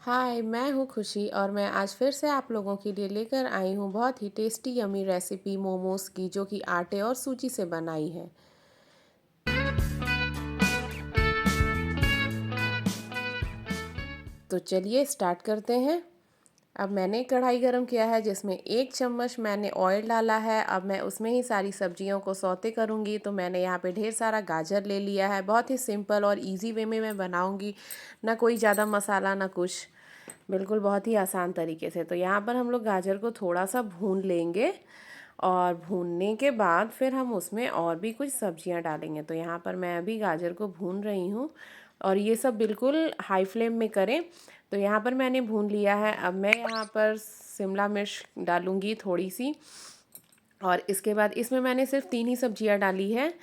हाय, मैं हूँ खुशी और मैं आज फिर से आप लोगों के लिए लेकर आई हूँ बहुत ही टेस्टी यमी रेसिपी मोमोज़ की, जो कि आटे और सूजी से बनाई है। तो चलिए स्टार्ट करते हैं। अब मैंने कढ़ाई गरम किया है जिसमें 1 चम्मच मैंने ऑयल डाला है। अब मैं उसमें ही सारी सब्जियों को सौते करूँगी। तो मैंने यहाँ पे ढेर सारा गाजर ले लिया है। बहुत ही सिंपल और इजी वे में मैं बनाऊँगी, ना कोई ज़्यादा मसाला ना कुछ, बिल्कुल बहुत ही आसान तरीके से। तो यहाँ पर हम लोग गाजर को थोड़ा सा भून लेंगे और भूनने के बाद फिर हम उसमें और भी कुछ सब्जियाँ डालेंगे। तो यहाँ पर मैं अभी गाजर को भून रही हूँ और ये सब बिल्कुल हाई फ्लेम में करें। तो यहाँ पर मैंने भून लिया है। अब मैं यहाँ पर शिमला मिर्च डालूँगी थोड़ी सी, और इसके बाद इसमें मैंने सिर्फ 3 ही सब्जियां डाली है।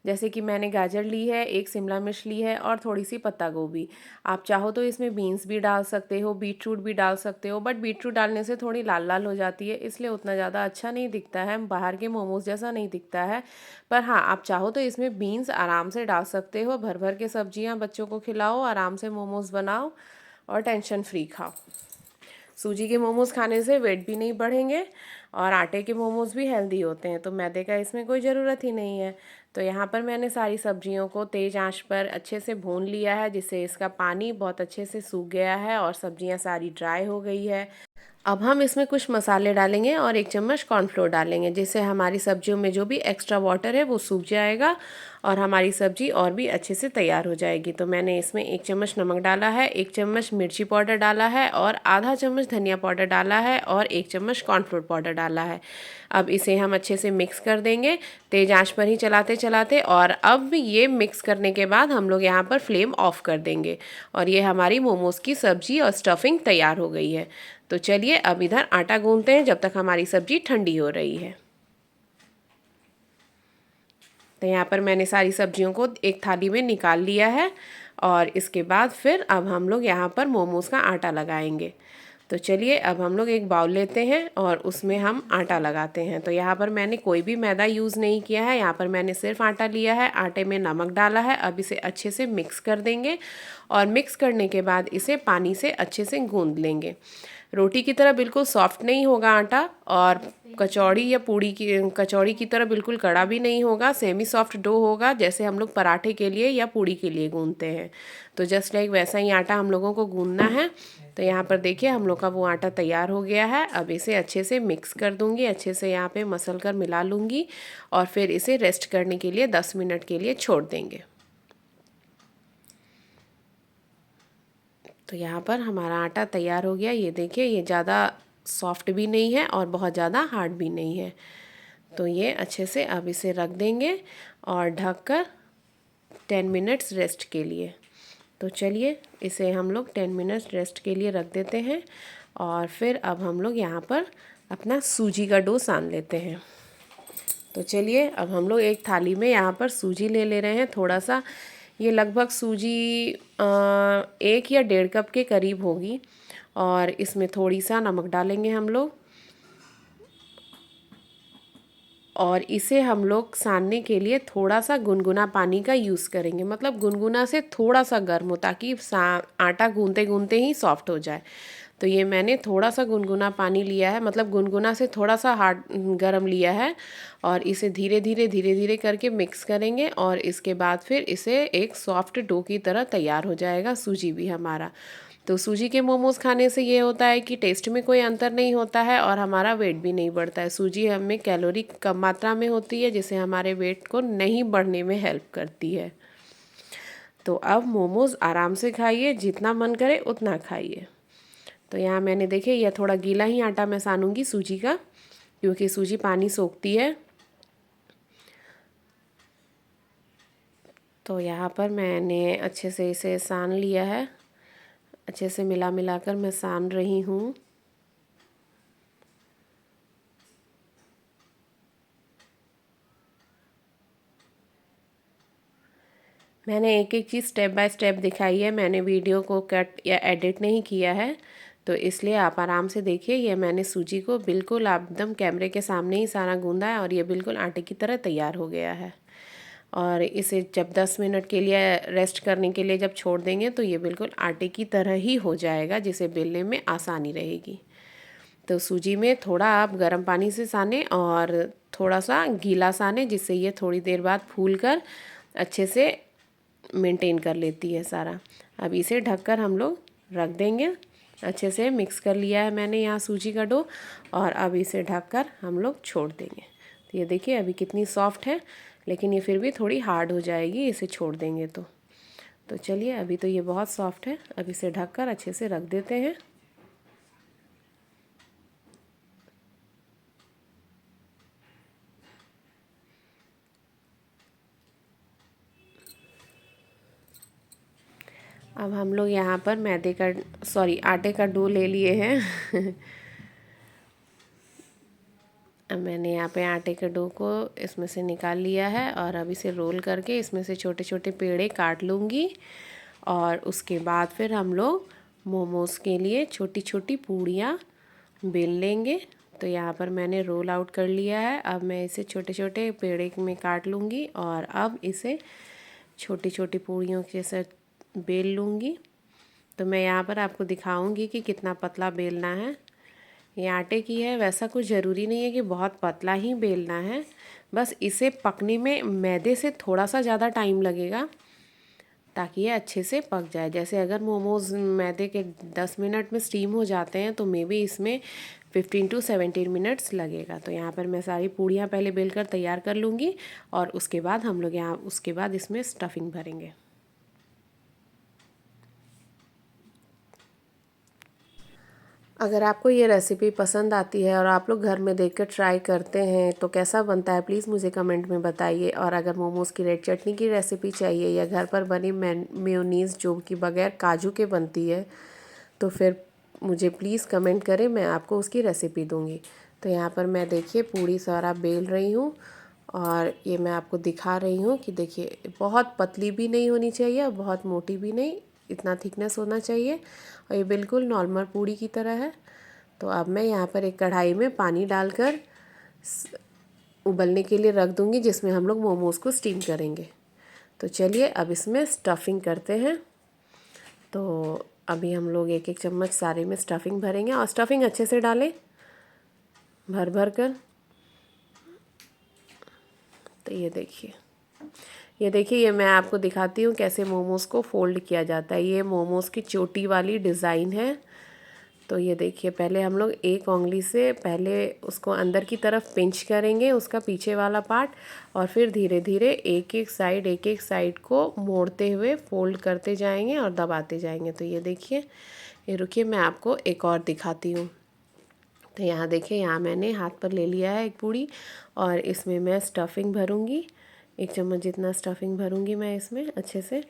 जैसे कि मैंने गाजर ली है, एक शिमला मिर्च ली है और थोड़ी सी पत्ता गोभी। आप चाहो तो इसमें बीन्स भी डाल सकते हो, बीटरूट भी डाल सकते हो, बट बीटरूट डालने से थोड़ी लाल लाल हो जाती है, इसलिए उतना ज़्यादा अच्छा नहीं दिखता है, बाहर के मोमोज जैसा नहीं दिखता है। पर हाँ, आप चाहो तो इसमें बीन्स आराम से डाल सकते हो। भर भर के सब्जियाँ बच्चों को खिलाओ, आराम से मोमोज बनाओ और टेंशन फ्री खाओ। सूजी के मोमोज़ खाने से वेट भी नहीं बढ़ेंगे और आटे के मोमोज़ भी हेल्दी होते हैं, तो मैदे का इसमें कोई ज़रूरत ही नहीं है। तो यहाँ पर मैंने सारी सब्जियों को तेज़ आंच पर अच्छे से भून लिया है, जिससे इसका पानी बहुत अच्छे से सूख गया है और सब्जियाँ सारी ड्राई हो गई है। अब हम इसमें कुछ मसाले डालेंगे और 1 चम्मच कॉर्नफ्लोर डालेंगे, जिससे हमारी सब्जियों में जो भी एक्स्ट्रा वाटर है वो सूख जाएगा और हमारी सब्जी और भी अच्छे से तैयार हो जाएगी। तो मैंने इसमें 1 चम्मच नमक डाला है, 1 चम्मच मिर्ची पाउडर डाला है और आधा चम्मच धनिया पाउडर डाला है और 1 चम्मच कॉर्नफ्लोर पाउडर डाला है। अब इसे हम अच्छे से मिक्स कर देंगे तेज़ आंच पर ही चलाते चलाते। और अब ये मिक्स करने के बाद हम लोग यहाँ पर फ्लेम ऑफ कर देंगे और ये हमारी मोमोज़ की सब्जी और स्टफिंग तैयार हो गई है। तो चलिए अब इधर आटा गूंथते हैं जब तक हमारी सब्जी ठंडी हो रही है। तो यहाँ पर मैंने सारी सब्जियों को एक थाली में निकाल लिया है और इसके बाद फिर अब हम लोग यहाँ पर मोमोज़ का आटा लगाएंगे। तो चलिए अब हम लोग एक बाउल लेते हैं और उसमें हम आटा लगाते हैं। तो यहाँ पर मैंने कोई भी मैदा यूज़ नहीं किया है, यहाँ पर मैंने सिर्फ आटा लिया है, आटे में नमक डाला है। अब इसे अच्छे से मिक्स कर देंगे और मिक्स करने के बाद इसे पानी से अच्छे से गूंद लेंगे। रोटी की तरह बिल्कुल सॉफ्ट नहीं होगा आटा, और कचौड़ी या पूड़ी की कचौड़ी की तरह बिल्कुल कड़ा भी नहीं होगा। सेमी सॉफ्ट डो होगा, जैसे हम लोग पराठे के लिए या पूड़ी के लिए गूंदते हैं। तो जस्ट लाइक वैसा ही आटा हम लोगों को गूंदना है। तो यहाँ पर देखिए हम लोग का वो आटा तैयार हो गया है। अब इसे अच्छे से मिक्स कर दूँगी, अच्छे से यहाँ पे मसल कर मिला लूँगी और फिर इसे रेस्ट करने के लिए 10 मिनट के लिए छोड़ देंगे। तो यहाँ पर हमारा आटा तैयार हो गया। ये देखिए, ये ज़्यादा सॉफ्ट भी नहीं है और बहुत ज़्यादा हार्ड भी नहीं है। तो ये अच्छे से अब इसे रख देंगे और ढककर 10 मिनट्स रेस्ट के लिए। तो चलिए इसे हम लोग 10 मिनट्स रेस्ट के लिए रख देते हैं और फिर अब हम लोग यहाँ पर अपना सूजी का डो सान लेते हैं। तो चलिए अब हम लोग एक थाली में यहाँ पर सूजी ले ले रहे हैं थोड़ा सा। ये लगभग सूजी 1 या 1.5 कप के करीब होगी और इसमें थोड़ी सा नमक डालेंगे हम लोग और इसे हम लोग सानने के लिए थोड़ा सा गुनगुना पानी का यूज़ करेंगे। मतलब गुनगुना से थोड़ा सा गर्म हो, ताकि आटा गूंदते गूंदते ही सॉफ्ट हो जाए। तो ये मैंने थोड़ा सा गुनगुना पानी लिया है, मतलब गुनगुना से थोड़ा सा हार्ड गर्म लिया है और इसे धीरे धीरे करके मिक्स करेंगे और इसके बाद फिर इसे एक सॉफ्ट डो की तरह तैयार हो जाएगा सूजी भी हमारा। तो सूजी के मोमोज़ खाने से ये होता है कि टेस्ट में कोई अंतर नहीं होता है और हमारा वेट भी नहीं बढ़ता है। सूजी हमें कैलोरी कम मात्रा में होती है, जिससे हमारे वेट को नहीं बढ़ने में हेल्प करती है। तो अब मोमोज़ आराम से खाइए, जितना मन करे उतना खाइए। तो यहाँ मैंने देखिए, यह थोड़ा गीला ही आटा मैं सानूंगी सूजी का, क्योंकि सूजी पानी सोखती है। तो यहाँ पर मैंने अच्छे से इसे सान लिया है, अच्छे से मिला मिला कर मैं सान रही हूँ। मैंने एक एक चीज़ स्टेप बाय स्टेप दिखाई है, मैंने वीडियो को कट या एडिट नहीं किया है, तो इसलिए आप आराम से देखिए। ये मैंने सूजी को बिल्कुल एकदम कैमरे के सामने ही सारा गूंदा है और ये बिल्कुल आटे की तरह तैयार हो गया है। और इसे जब 10 मिनट के लिए रेस्ट करने के लिए जब छोड़ देंगे तो ये बिल्कुल आटे की तरह ही हो जाएगा, जिसे बेलने में आसानी रहेगी। तो सूजी में थोड़ा आप गर्म पानी से सानें और थोड़ा सा गीला सानें, जिससे ये थोड़ी देर बाद फूल कर अच्छे से मेंटेन कर लेती है सारा। अब इसे ढककर हम लोग रख देंगे। अच्छे से मिक्स कर लिया है मैंने यहाँ सूजी का डो, और अब इसे ढककर हम लोग छोड़ देंगे। तो ये देखिए अभी कितनी सॉफ्ट है, लेकिन ये फिर भी थोड़ी हार्ड हो जाएगी इसे छोड़ देंगे तो चलिए, अभी तो ये बहुत सॉफ्ट है। अब इसे ढककर अच्छे से रख देते हैं। अब हम लोग यहाँ पर आटे का डो ले लिए हैं। अब मैंने यहाँ पे आटे के डो को इसमें से निकाल लिया है, और अब इसे रोल करके इसमें से छोटे छोटे पेड़े काट लूँगी। और उसके बाद फिर हम लोग मोमोज़ के लिए छोटी छोटी पूड़ियाँ बेल लेंगे। तो यहाँ पर मैंने रोल आउट कर लिया है। अब मैं इसे छोटे छोटे पेड़े में काट लूँगी, और अब इसे छोटी छोटी पूड़ियों के साथ बेल लूँगी। तो मैं यहाँ पर आपको दिखाऊंगी कि कितना पतला बेलना है। ये आटे की है, वैसा कुछ ज़रूरी नहीं है कि बहुत पतला ही बेलना है, बस इसे पकने में मैदे से थोड़ा सा ज़्यादा टाइम लगेगा ताकि ये अच्छे से पक जाए। जैसे अगर मोमोज़ मैदे के 10 मिनट में स्टीम हो जाते हैं तो मे बी इसमें 15 to 17 मिनट्स लगेगा। तो यहाँ पर मैं सारी पूड़ियाँ पहले बेलकर तैयार कर लूँगी, और उसके बाद हम लोग उसके बाद इसमें स्टफिंग भरेंगे। अगर आपको ये रेसिपी पसंद आती है और आप लोग घर में देखकर ट्राई करते हैं तो कैसा बनता है प्लीज़ मुझे कमेंट में बताइए। और अगर मोमोज़ की रेड चटनी की रेसिपी चाहिए, या घर पर बनी मेयोनीज़ जो कि बगैर काजू के बनती है, तो फिर मुझे प्लीज़ कमेंट करें, मैं आपको उसकी रेसिपी दूँगी। तो यहाँ पर मैं देखिए पूड़ी सारा बेल रही हूँ, और ये मैं आपको दिखा रही हूँ कि देखिए बहुत पतली भी नहीं होनी चाहिए और बहुत मोटी भी नहीं, इतना थिकनेस होना चाहिए, और ये बिल्कुल नॉर्मल पूड़ी की तरह है। तो अब मैं यहाँ पर एक कढ़ाई में पानी डालकर उबलने के लिए रख दूँगी, जिसमें हम लोग मोमोज़ को स्टीम करेंगे। तो चलिए अब इसमें स्टफिंग करते हैं। तो अभी हम लोग एक एक चम्मच सारे में स्टफिंग भरेंगे, और स्टफिंग अच्छे से डालें भर भर कर। तो ये देखिए ये मैं आपको दिखाती हूँ कैसे मोमोज़ को फ़ोल्ड किया जाता है। ये मोमोज़ की चोटी वाली डिज़ाइन है। तो ये देखिए पहले हम लोग एक उंगली से पहले उसको अंदर की तरफ पिंच करेंगे, उसका पीछे वाला पार्ट, और फिर धीरे धीरे एक एक साइड को मोड़ते हुए फ़ोल्ड करते जाएंगे और दबाते जाएंगे। तो ये देखिए, ये रुकिए मैं आपको एक और दिखाती हूँ। तो यहाँ देखिए, यहाँ मैंने हाथ पर ले लिया है एक पूड़ी, और इसमें मैं स्टफिंग भरूँगी। 1 चम्मच जितना स्टफिंग भरूँगी मैं इसमें अच्छे से।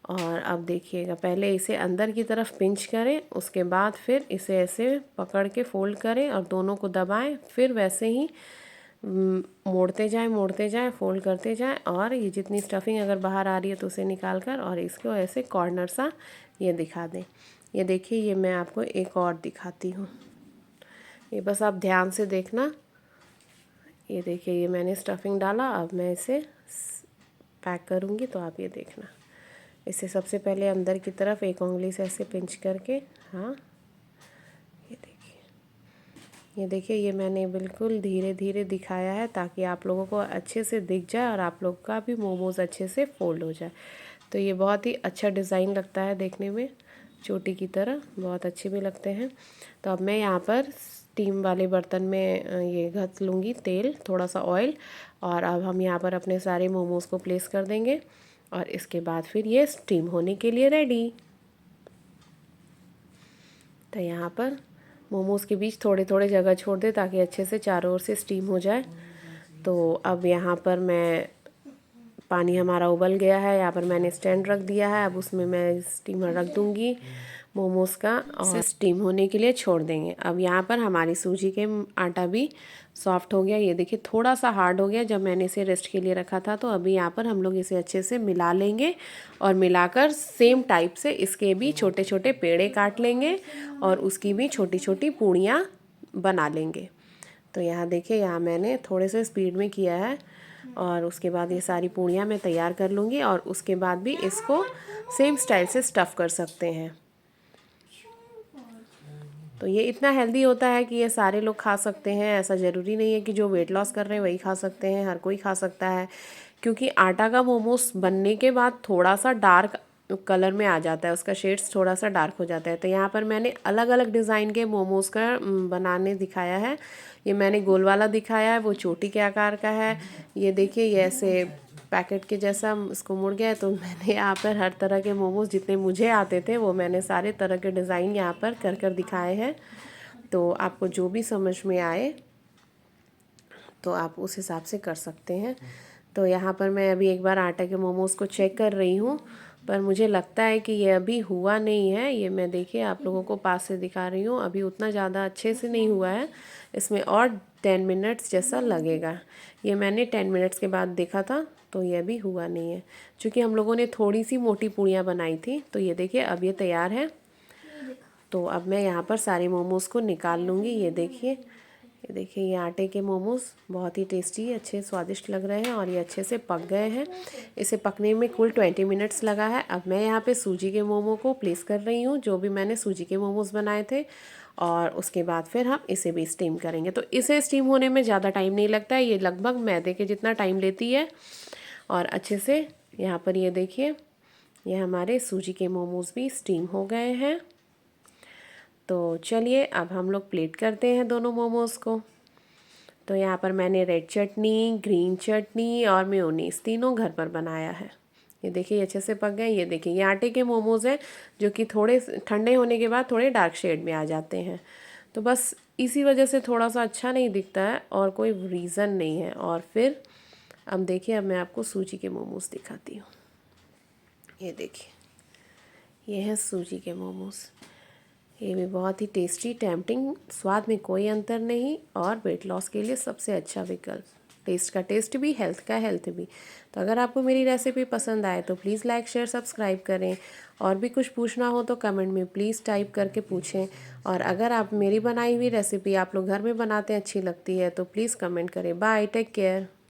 और अब देखिएगा, पहले इसे अंदर की तरफ पिंच करें, उसके बाद फिर इसे ऐसे पकड़ के फ़ोल्ड करें और दोनों को दबाएं, फिर वैसे ही मोड़ते जाएं फ़ोल्ड करते जाएं। और ये जितनी स्टफिंग अगर बाहर आ रही है तो उसे निकाल कर और इसको ऐसे कॉर्नर सा ये दिखा दें। ये देखिए, ये मैं आपको एक और दिखाती हूँ, ये बस आप ध्यान से देखना। ये देखिए, ये मैंने स्टफिंग डाला, अब मैं इसे पैक करूँगी, तो आप ये देखना। इसे सबसे पहले अंदर की तरफ एक उंगली से ऐसे पिंच करके, हाँ ये देखिए ये मैंने बिल्कुल धीरे धीरे दिखाया है ताकि आप लोगों को अच्छे से दिख जाए और आप लोग का भी मोमोज़ अच्छे से फोल्ड हो जाए। तो ये बहुत ही अच्छा डिज़ाइन लगता है देखने में, चोटी की तरह बहुत अच्छे भी लगते हैं। तो अब मैं यहाँ पर स्टीम वाले बर्तन में ये घस लूँगी तेल, थोड़ा सा ऑयल, और अब हम यहाँ पर अपने सारे मोमोज़ को प्लेस कर देंगे, और इसके बाद फिर ये स्टीम होने के लिए रेडी। तो यहाँ पर मोमोज़ के बीच थोड़े थोड़े जगह छोड़ दे ताकि अच्छे से चारों ओर से स्टीम हो जाए। तो अब यहाँ पर मैं पानी हमारा उबल गया है, यहाँ पर मैंने स्टैंड रख दिया है, अब उसमें मैं स्टीमर रख दूँगी मोमोज़ का, और स्टीम होने के लिए छोड़ देंगे। अब यहाँ पर हमारी सूजी के आटा भी सॉफ्ट हो गया, ये देखिए थोड़ा सा हार्ड हो गया जब मैंने इसे रेस्ट के लिए रखा था। तो अभी यहाँ पर हम लोग इसे अच्छे से मिला लेंगे, और मिलाकर सेम टाइप से इसके भी छोटे छोटे पेड़े काट लेंगे और उसकी भी छोटी छोटी पूड़ियाँ बना लेंगे। तो यहाँ देखिए, यहाँ मैंने थोड़े से स्पीड में किया है, और उसके बाद ये सारी पूड़ियाँ मैं तैयार कर लूँगी और उसके बाद भी इसको सेम स्टाइल से स्टफ़ कर सकते हैं। तो ये इतना हेल्दी होता है कि ये सारे लोग खा सकते हैं। ऐसा ज़रूरी नहीं है कि जो वेट लॉस कर रहे हैं वही खा सकते हैं, हर कोई खा सकता है। क्योंकि आटा का मोमोज बनने के बाद थोड़ा सा डार्क कलर में आ जाता है, उसका शेड्स थोड़ा सा डार्क हो जाता है। तो यहाँ पर मैंने अलग अलग डिज़ाइन के मोमोज़ का बनाने दिखाया है। ये मैंने गोल वाला दिखाया है, वो चोटी के आकार का है। ये देखिए ये ऐसे पैकेट के जैसा इसको मुड़ गया है। तो मैंने यहाँ पर हर तरह के मोमोज़ जितने मुझे आते थे वो मैंने सारे तरह के डिज़ाइन यहाँ पर कर दिखाए हैं। तो आपको जो भी समझ में आए तो आप उस हिसाब से कर सकते हैं। तो यहाँ पर मैं अभी एक बार आटा के मोमोज़ को चेक कर रही हूँ, पर मुझे लगता है कि ये अभी हुआ नहीं है। ये मैं देखिए आप लोगों को पास से दिखा रही हूँ, अभी उतना ज़्यादा अच्छे से नहीं हुआ है। इसमें और 10 मिनट्स जैसा लगेगा। ये मैंने 10 मिनट्स के बाद देखा था, तो ये अभी हुआ नहीं है। क्योंकि हम लोगों ने थोड़ी सी मोटी पूड़ियाँ बनाई थी। तो ये देखिए अब ये तैयार है। तो अब मैं यहाँ पर सारे मोमोज़ को निकाल लूँगी। ये देखिए ये आटे के मोमोज़ बहुत ही टेस्टी अच्छे स्वादिष्ट लग रहे हैं और ये अच्छे से पक गए हैं। इसे पकने में कुल 20 मिनट्स लगा है। अब मैं यहाँ पे सूजी के मोमो को प्लेस कर रही हूँ, जो भी मैंने सूजी के मोमोज़ बनाए थे। और उसके बाद फिर हम इसे भी स्टीम करेंगे। तो इसे स्टीम होने में ज़्यादा टाइम नहीं लगता है, ये लगभग मैदे के जितना टाइम लेती है। और अच्छे से यहाँ पर ये देखिए ये हमारे सूजी के मोमोज़ भी स्टीम हो गए हैं। तो चलिए अब हम लोग प्लेट करते हैं दोनों मोमोज़ को। तो यहाँ पर मैंने रेड चटनी, ग्रीन चटनी और मेयोनीज़ तीनों घर पर बनाया है। ये देखिए अच्छे से पक गए। ये देखिए ये आटे के मोमोज़ हैं जो कि थोड़े ठंडे होने के बाद थोड़े डार्क शेड में आ जाते हैं। तो बस इसी वजह से थोड़ा सा अच्छा नहीं दिखता है और कोई रीज़न नहीं है। और फिर अब देखिए अब मैं आपको सूजी के मोमोज़ दिखाती हूँ। ये देखिए ये है सूजी के मोमोज़। ये भी बहुत ही टेस्टी, टेम्पटिंग, स्वाद में कोई अंतर नहीं और वेट लॉस के लिए सबसे अच्छा विकल्प। टेस्ट का टेस्ट भी, हेल्थ का हेल्थ भी। तो अगर आपको मेरी रेसिपी पसंद आए तो प्लीज़ लाइक शेयर सब्सक्राइब करें। और भी कुछ पूछना हो तो कमेंट में प्लीज़ टाइप करके पूछें। और अगर आप मेरी बनाई हुई रेसिपी आप लोग घर में बनाते हैं अच्छी लगती है तो प्लीज़ कमेंट करें। Bye, take care.